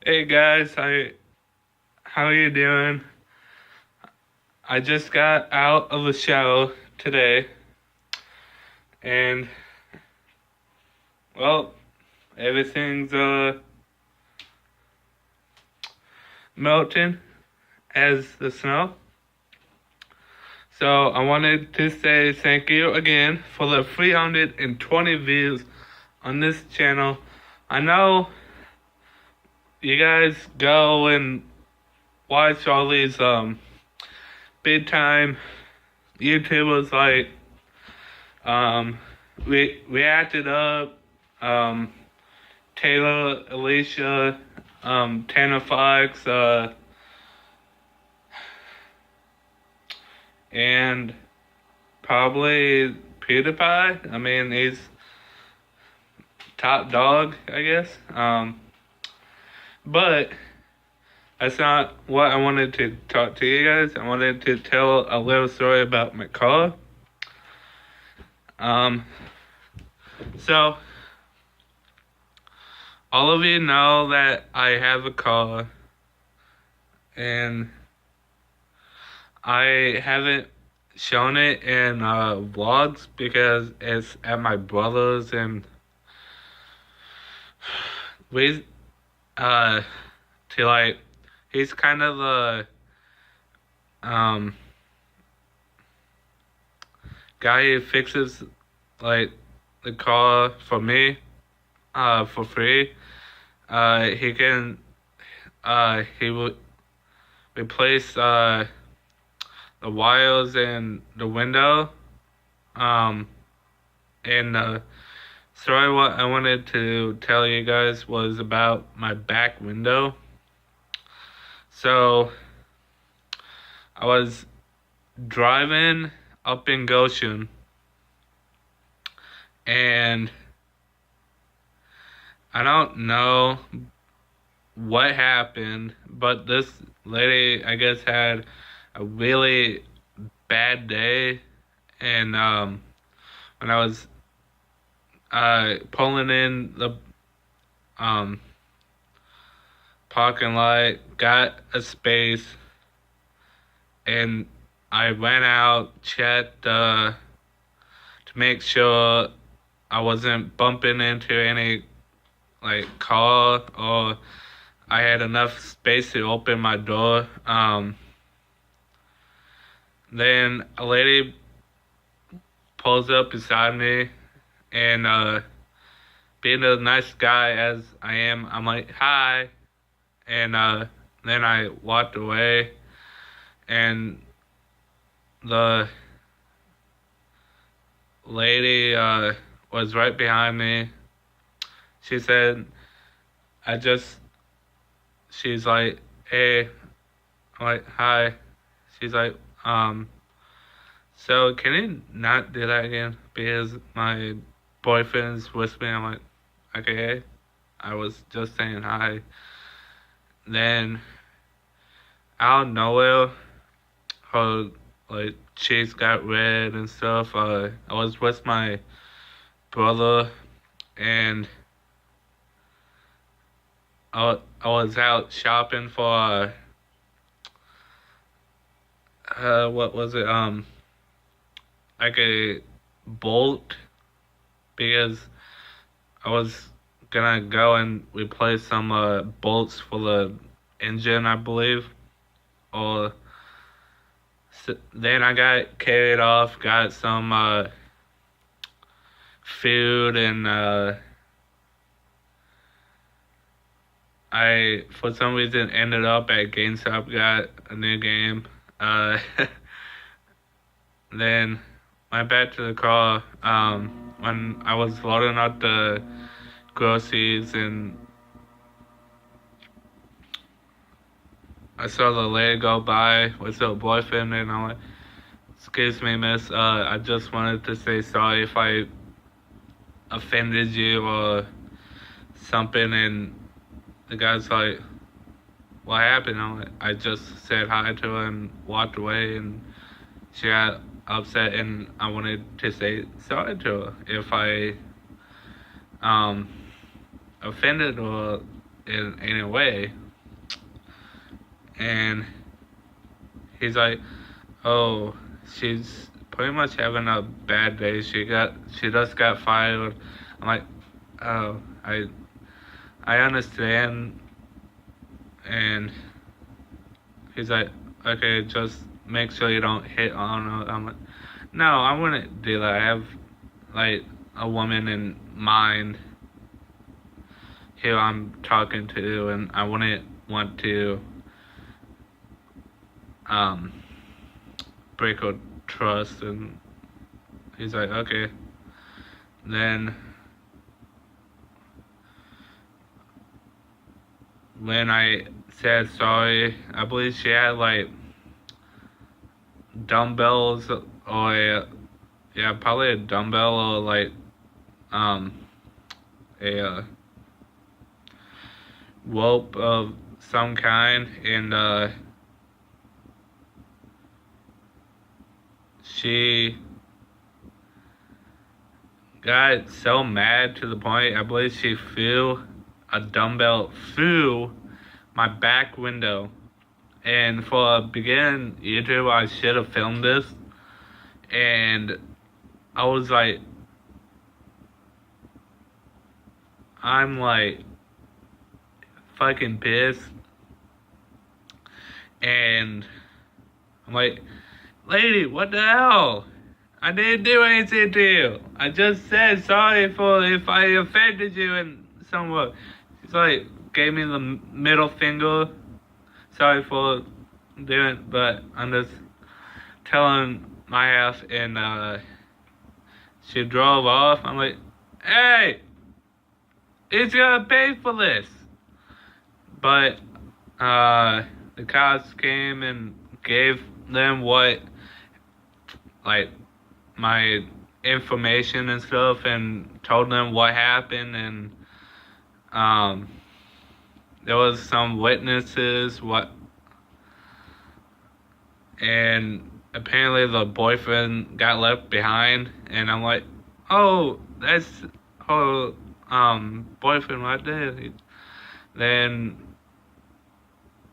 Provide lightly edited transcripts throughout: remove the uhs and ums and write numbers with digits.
Hey guys, how are you doing? I just got out of the shower today, and well, everything's melting as the snow. So I wanted to say thank you again for the 320 views on this channel. I know you guys go and watch all these big time YouTubers like reacted up, um, Taylor, Alicia, Tanner Fox, and probably PewDiePie. I mean, he's top dog, I guess. But that's not what I wanted to talk to you guys. I wanted to tell a little story about my car. So all of you know that I have a car, and I haven't shown it in vlogs because it's at my brother's, and we to like he's kind of the guy who fixes like the car for me for free. He can he will replace the wires in the window. And sorry, what I wanted to tell you guys was about my back window. So I was driving up in Goshen, and I don't know what happened, but this lady, I guess, had a really bad day, and when I was pulling in the parking lot, got a space, and I went out, checked to make sure I wasn't bumping into any like car, or I had enough space to open my door. Then a lady pulls up beside me, and being a nice guy as I am, I'm like, hi. And then I walked away, and the lady was right behind me. She said, she's like, hey. I'm like, hi. She's like, so can you not do that again? Because my boyfriend's with me. I'm like, okay. I was just saying hi. Then out of nowhere, her like cheeks got red and stuff. I was with my brother, and I was out shopping for what was it? Like a bolt, because I was gonna go and replace some bolts for the engine, I believe. Or then I got carried off, got some food, and I for some reason ended up at GameStop, got a new game. Then went back to the car. When I was loading up the groceries, and I saw the lady go by with her boyfriend, and I'm like, excuse me, miss, I just wanted to say sorry if I offended you or something. And the guy's like, what happened? I'm like, I just said hi to her and walked away, and she got upset, and I wanted to say sorry to her if I offended, or in any way. And he's like, oh, she's pretty much having a bad day. She just got fired. I'm like, oh, I understand. And he's like, okay, just make sure you don't hit on her. I'm like, no, I wouldn't do that. I have like a woman in mind who I'm talking to, and I wouldn't want to break her trust. And he's like, okay. Then when I said sorry, I believe she had like dumbbells or yeah, probably a dumbbell or like a rope of some kind, and she got so mad to the point I believe she threw a dumbbell through my back window. And for a beginning YouTuber, I should have filmed this. And I was like, I'm like fucking pissed. And I'm like, lady, what the hell? I didn't do anything to you. I just said sorry for if I offended you in some way. She's like, gave me the middle finger. Sorry for doing it, but I'm just telling my half, and she drove off. I'm like, hey, it's gonna pay for this. But the cops came and gave them what, like, my information and stuff, and told them what happened, and there was some witnesses, and apparently the boyfriend got left behind, and I'm like, oh, that's her boyfriend right there. Then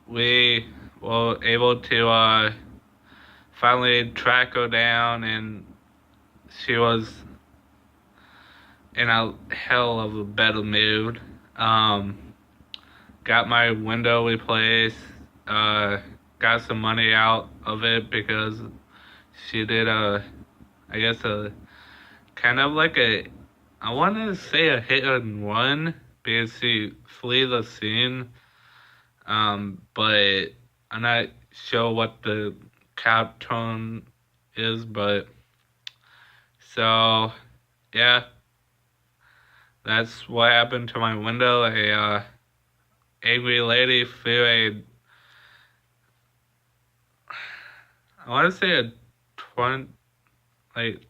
we were able to finally track her down, and she was in a hell of a better mood. Got my window replaced, got some money out of it because she did I guess a kind of like I wanted to say a hit and run because she flee the scene, but I'm not sure what the cap tone is, but so yeah, that's what happened to my window. A angry lady threw I want to say a 20, like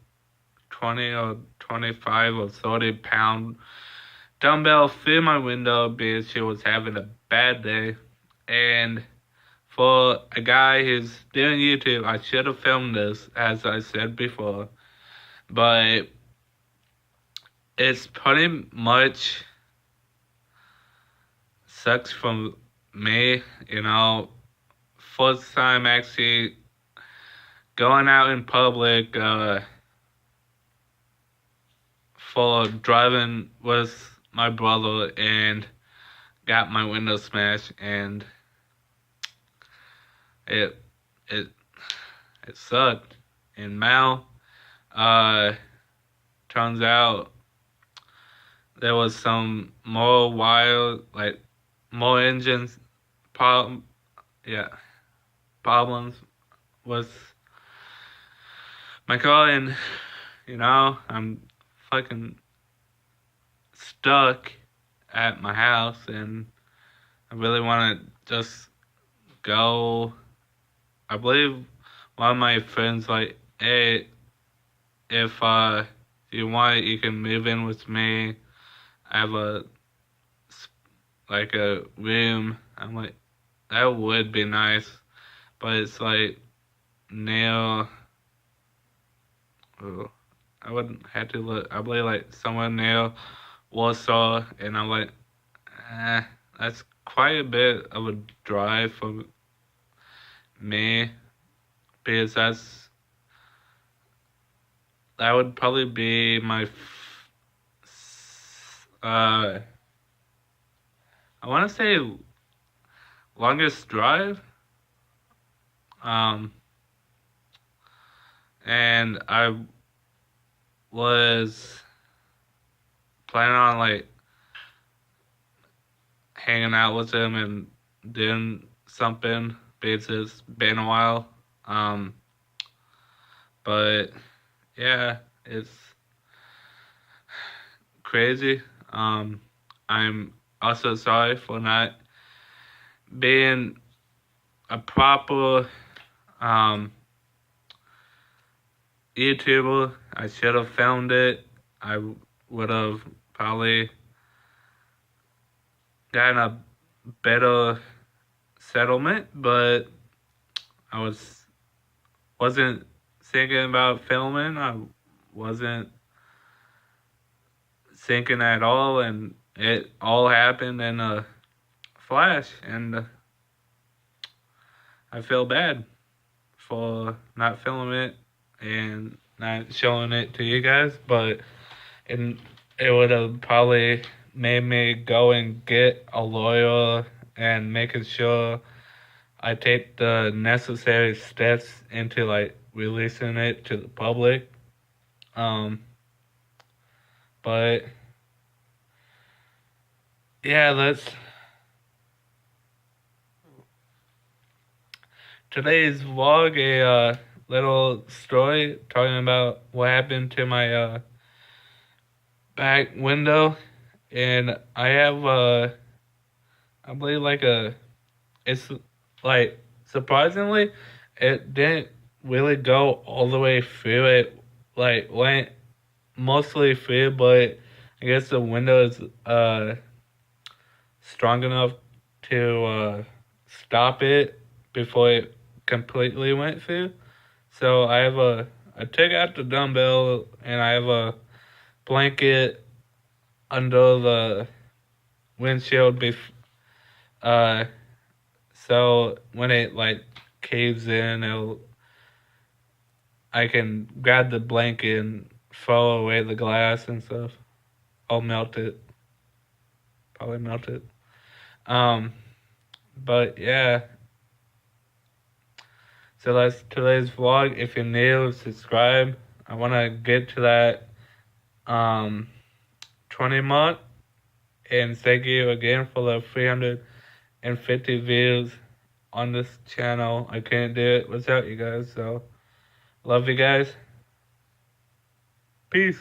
20 or 25 or 30 pound dumbbell through my window because she was having a bad day. And for a guy who's doing YouTube, I should have filmed this, as I said before. But it's pretty much sucks for me, first time actually going out in public for driving with my brother and got my window smashed, and it sucked. And Mal, turns out there was some more wild, like more engines problems with my car, and I'm fucking stuck at my house, and I really want to just go. I believe one of my friends like, hey, if you want, you can move in with me. I have a room. I'm like, that would be nice, but it's like near. Oh, I wouldn't have to look. I believe like somewhere near Warsaw, and I'm like, That's quite a bit of a drive for me because that would probably be my I want to say longest drive. Um, and I was planning on like hanging out with him and doing something because it's been a while. But yeah, it's crazy. I'm also sorry for not being a proper YouTuber. I should have filmed it. I would have probably gotten a better settlement, but I wasn't thinking about filming. I wasn't thinking at all, and it all happened in a flash, and I feel bad for not filming it and not showing it to you guys, but it would have probably made me go and get a lawyer and making sure I take the necessary steps into like releasing it to the public. But yeah, today's vlog a little story talking about what happened to my back window, and I have I believe like it's like surprisingly it didn't really go all the way through. It like went mostly through, but I guess the window is strong enough to stop it before it completely went through. So I took out the dumbbell and I have a blanket under the windshield uh so when it like caves in, I can grab the blanket and throw away the glass and stuff. I'll melt it. Probably melt it. Um but yeah, so that's today's vlog. If you're new, subscribe. I want to get to that 20 month, and thank you again for the 350 views on this channel. I couldn't do it without you guys, so love you guys. Peace.